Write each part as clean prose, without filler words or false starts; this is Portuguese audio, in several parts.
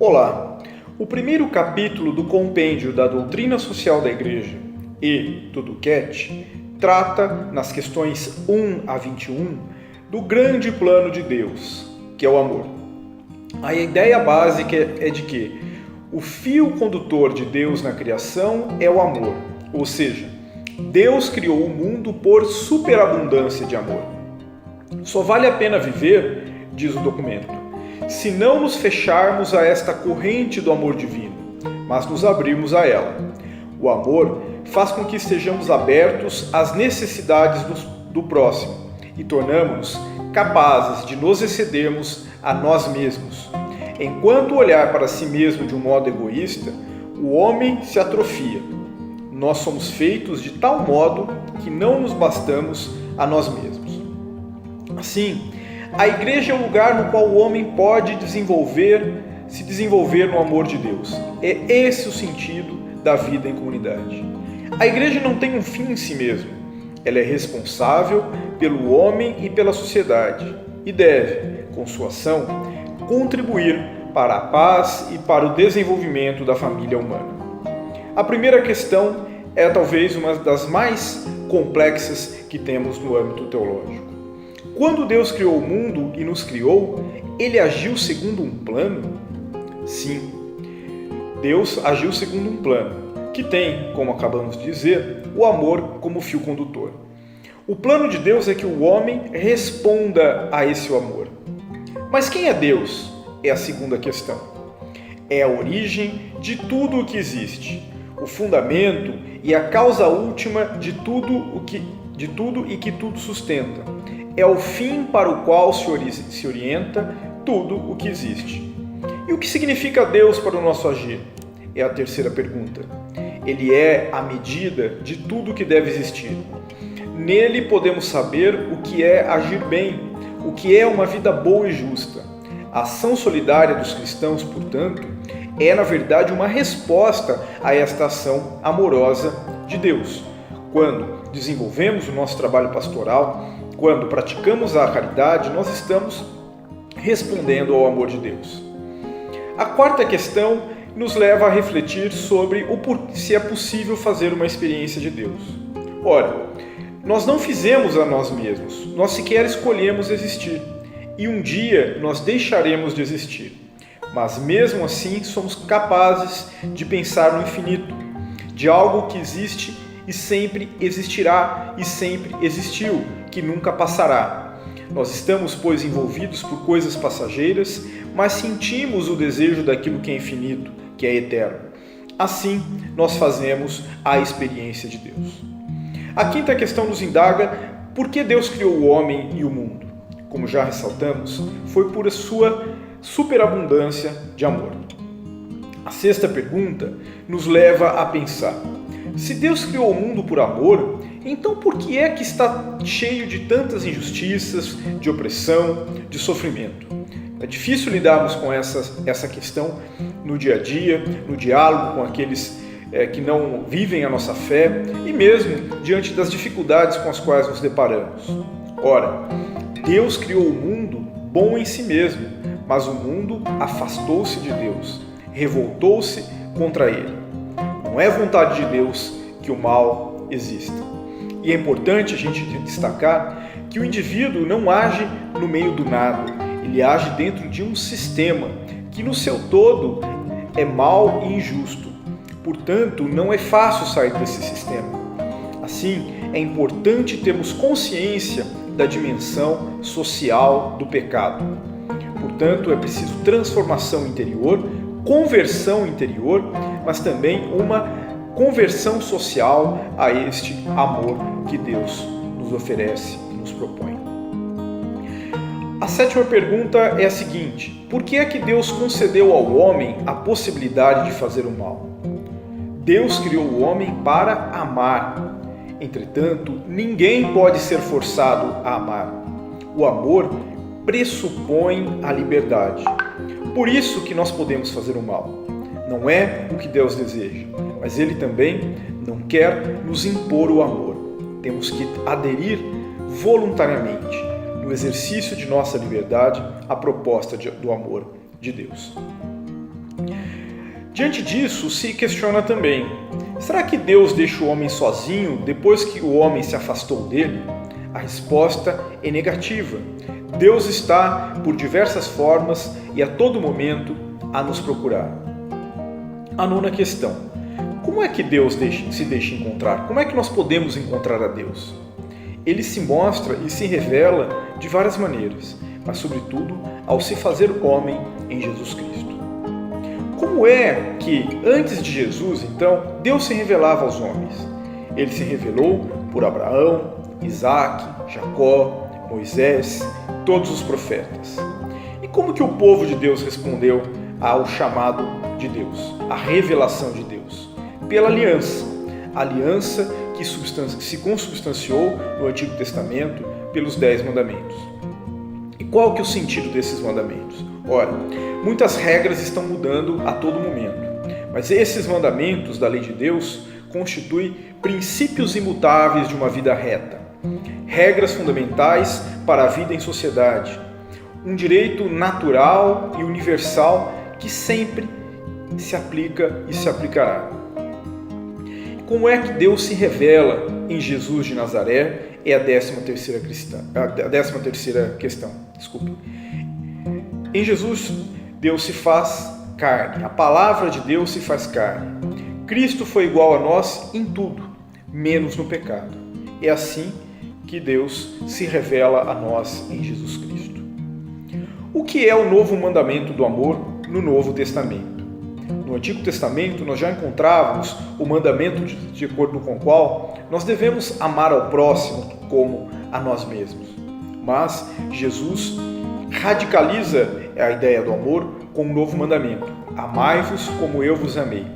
Olá! O primeiro capítulo do compêndio da Doutrina Social da Igreja e do Duquette trata, nas questões 1 a 21, do grande plano de Deus, que é o amor. A ideia básica é de que o fio condutor de Deus na criação é o amor, ou seja, Deus criou o mundo por superabundância de amor. Só vale a pena viver, diz o documento, se não nos fecharmos a esta corrente do amor divino, mas nos abrirmos a ela. O amor faz com que estejamos abertos às necessidades do próximo e tornamos-nos capazes de nos excedermos a nós mesmos. Enquanto olhar para si mesmo de um modo egoísta, o homem se atrofia. Nós somos feitos de tal modo que não nos bastamos a nós mesmos. Assim, a igreja é o lugar no qual o homem pode se desenvolver no amor de Deus. É esse o sentido da vida em comunidade. A igreja não tem um fim em si mesma. Ela é responsável pelo homem e pela sociedade e deve, com sua ação, contribuir para a paz e para o desenvolvimento da família humana. A primeira questão é talvez uma das mais complexas que temos no âmbito teológico. Quando Deus criou o mundo e nos criou, Ele agiu segundo um plano? Sim, Deus agiu segundo um plano, que tem, como acabamos de dizer, o amor como fio condutor. O plano de Deus é que o homem responda a esse amor. Mas quem é Deus? É a segunda questão. É a origem de tudo o que existe, o fundamento e a causa última de tudo e que tudo sustenta. É o fim para o qual se orienta tudo o que existe. E o que significa Deus para o nosso agir? É a terceira pergunta. Ele é a medida de tudo o que deve existir. Nele podemos saber o que é agir bem, o que é uma vida boa e justa. A ação solidária dos cristãos, portanto, é na verdade uma resposta a esta ação amorosa de Deus. Quando desenvolvemos o nosso trabalho pastoral, quando praticamos a caridade, nós estamos respondendo ao amor de Deus. A quarta questão nos leva a refletir sobre se é possível fazer uma experiência de Deus. Ora, nós não fizemos a nós mesmos, nós sequer escolhemos existir, e um dia nós deixaremos de existir. Mas mesmo assim somos capazes de pensar no infinito, de algo que existe e sempre existirá e sempre existiu, que nunca passará. Nós estamos, pois, envolvidos por coisas passageiras, mas sentimos o desejo daquilo que é infinito, que é eterno. Assim, nós fazemos a experiência de Deus. A quinta questão nos indaga por que Deus criou o homem e o mundo. Como já ressaltamos, foi por sua superabundância de amor. A sexta pergunta nos leva a pensar: se Deus criou o mundo por amor, então por que é que está cheio de tantas injustiças, de opressão, de sofrimento? É difícil lidarmos com essa questão no dia a dia, no diálogo com aqueles que não vivem a nossa fé e mesmo diante das dificuldades com as quais nos deparamos. Ora, Deus criou o mundo bom em si mesmo, mas o mundo afastou-se de Deus, revoltou-se contra ele. Não é vontade de Deus que o mal exista. E é importante a gente destacar que o indivíduo não age no meio do nada, ele age dentro de um sistema que no seu todo é mau e injusto. Portanto, não é fácil sair desse sistema. Assim, é importante termos consciência da dimensão social do pecado. Portanto, é preciso transformação interior, conversão interior, mas também uma conversão social a este amor que Deus nos oferece e nos propõe. A sétima pergunta é a seguinte: por que é que Deus concedeu ao homem a possibilidade de fazer o mal? Deus criou o homem para amar. Entretanto, ninguém pode ser forçado a amar. O amor pressupõe a liberdade. Por isso que nós podemos fazer o mal. Não é o que Deus deseja, mas Ele também não quer nos impor o amor. Temos que aderir voluntariamente, no exercício de nossa liberdade, à proposta do amor de Deus. Diante disso, se questiona também: será que Deus deixa o homem sozinho depois que o homem se afastou dele? A resposta é negativa. Deus está, por diversas formas e a todo momento, a nos procurar. A nona questão: como é que Deus se deixa encontrar? Como é que nós podemos encontrar a Deus? Ele se mostra e se revela de várias maneiras, mas sobretudo ao se fazer homem em Jesus Cristo. Como é que, antes de Jesus, então, Deus se revelava aos homens? Ele se revelou por Abraão, Isaac, Jacó, Moisés, todos os profetas. E como que o povo de Deus respondeu ao chamado de Deus, à revelação de Deus? Pela aliança. A aliança que se consubstanciou no Antigo Testamento pelos 10 mandamentos. E qual que é o sentido desses mandamentos? Ora, muitas regras estão mudando a todo momento, mas esses mandamentos da lei de Deus constituem princípios imutáveis de uma vida reta, regras fundamentais para a vida em sociedade, um direito natural e universal que sempre se aplica e se aplicará. Como é que Deus se revela em Jesus de Nazaré é a 13ª questão. Em Jesus, Deus se faz carne. A palavra de Deus se faz carne. Cristo foi igual a nós em tudo, menos no pecado. É assim que Deus se revela a nós em Jesus Cristo. O que é o novo mandamento do amor no Novo Testamento? No Antigo Testamento, nós já encontrávamos o mandamento de acordo com o qual nós devemos amar ao próximo como a nós mesmos. Mas Jesus radicaliza a ideia do amor com um novo mandamento: amai-vos como eu vos amei.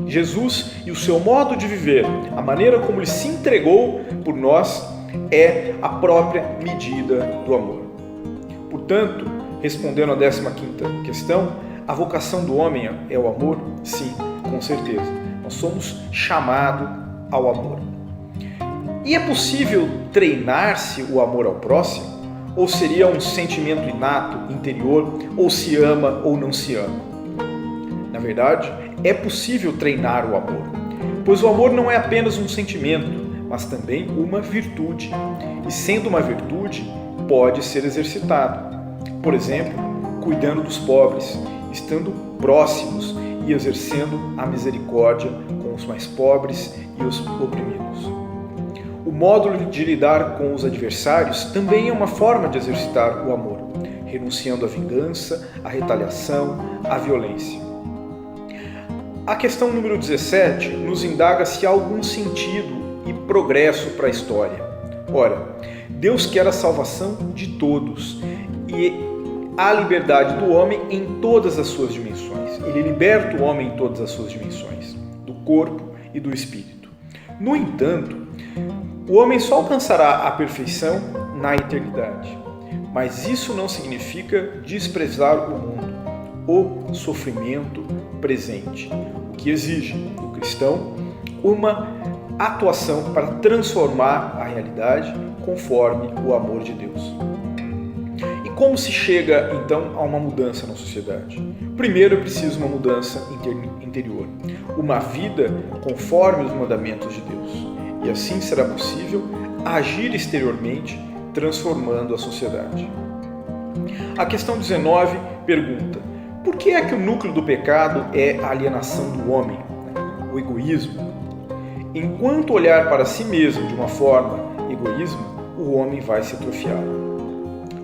Jesus e o seu modo de viver, a maneira como ele se entregou por nós, é a própria medida do amor. Portanto, respondendo à 15ª questão, a vocação do homem é o amor? Sim, com certeza. Nós somos chamados ao amor. E é possível treinar-se o amor ao próximo? Ou seria um sentimento inato, interior, ou se ama ou não se ama? Na verdade, é possível treinar o amor, pois o amor não é apenas um sentimento, mas também uma virtude. E sendo uma virtude, pode ser exercitado. Por exemplo, cuidando dos pobres, estando próximos e exercendo a misericórdia com os mais pobres e os oprimidos. O modo de lidar com os adversários também é uma forma de exercitar o amor, renunciando à vingança, à retaliação, à violência. A questão número 17 nos indaga se há algum sentido e progresso para a história. Ora, Deus quer a salvação de todos e a liberdade do homem em todas as suas dimensões. Ele liberta o homem em todas as suas dimensões, do corpo e do espírito. No entanto, o homem só alcançará a perfeição na eternidade. Mas isso não significa desprezar o mundo, o sofrimento presente, o que exige do cristão uma atuação para transformar a realidade conforme o amor de Deus. Como se chega, então, a uma mudança na sociedade? Primeiro é preciso uma mudança interior, uma vida conforme os mandamentos de Deus. E assim será possível agir exteriormente, transformando a sociedade. A questão 19 pergunta: por que é que o núcleo do pecado é a alienação do homem, o egoísmo? Enquanto olhar para si mesmo de uma forma egoísmo, o homem vai se atrofiar.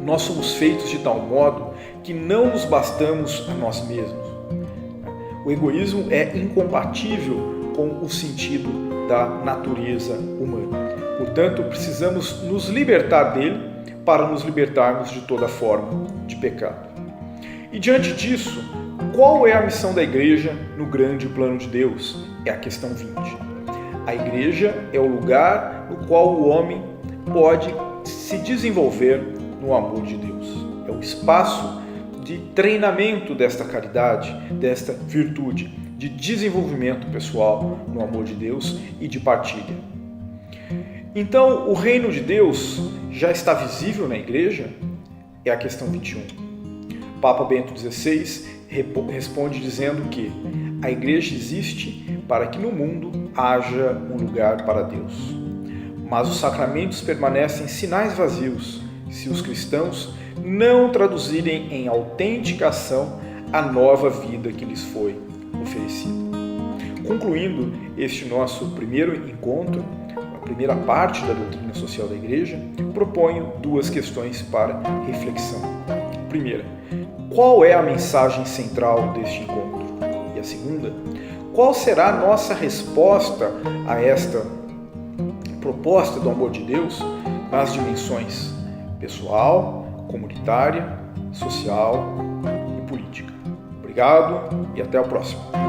Nós somos feitos de tal modo que não nos bastamos a nós mesmos. O egoísmo é incompatível com o sentido da natureza humana. Portanto, precisamos nos libertar dele para nos libertarmos de toda forma de pecado. E diante disso, qual é a missão da igreja no grande plano de Deus? É a questão 20. A igreja é o lugar no qual o homem pode se desenvolver no amor de Deus. É o espaço de treinamento desta caridade, desta virtude, de desenvolvimento pessoal no amor de Deus e de partilha. Então, o reino de Deus já está visível na igreja? É a questão 21. Papa Bento XVI responde dizendo que A igreja existe para que no mundo haja um lugar para Deus. Mas os sacramentos permanecem sinais vazios se os cristãos não traduzirem em autêntica ação a nova vida que lhes foi oferecida. Concluindo este nosso primeiro encontro, a primeira parte da doutrina social da Igreja, proponho duas questões para reflexão. Primeira, qual é a mensagem central deste encontro? E a segunda, qual será a nossa resposta a esta proposta do amor de Deus nas dimensões pessoal, comunitária, social e política? Obrigado e até a próxima.